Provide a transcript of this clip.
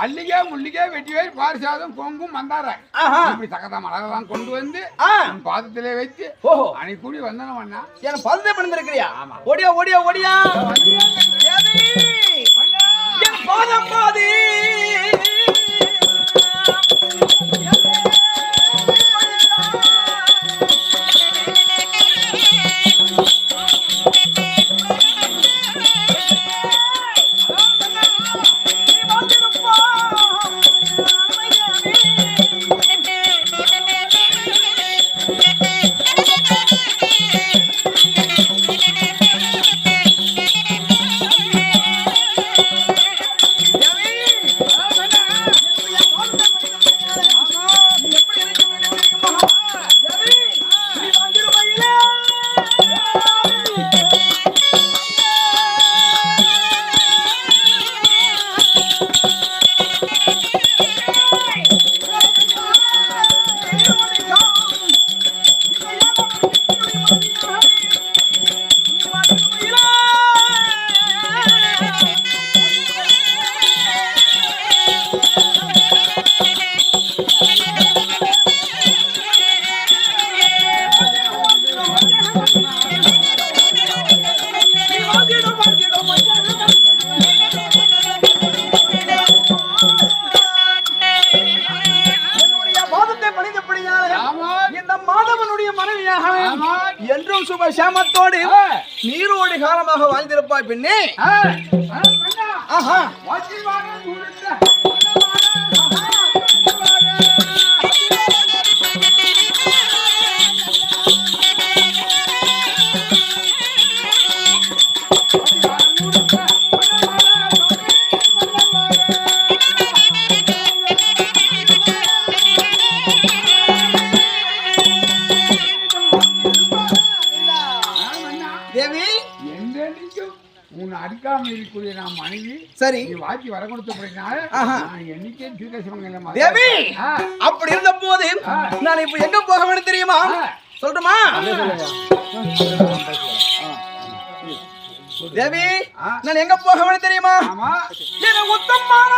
அல்லிகே முள்ளிகே வெட்டிவேல் பாரிசாதம் பொங்கும் மந்தாராய் இப்படி சகதம் அழகெல்லாம் கொண்டு வந்து பாதத்திலே வைத்து அணி கூடி வந்தனம் அண்ணா என் பாதத்தை பண்ணிருக்கிறியா? ஓடியா ஓடியா ஓடியா என் பாதம் பாதி என்றும் சுப சேமத்தோடு நீரோடு காலமாக வாழ்ந்திருப்பாய் பெண்ணே. அடிக்காமல் இருக்கக்கூடிய நான் மனைவி சரி வாக்கி வர கொடுத்த எண்ணிக்கை தேவி அப்படி இருந்த போது நான் இப்ப எங்க போக வேண்டும் தெரியுமா? சொல்லட்டுமா தேவி? நான் எங்க போக வேண்டும் தெரியுமா? உத்தமான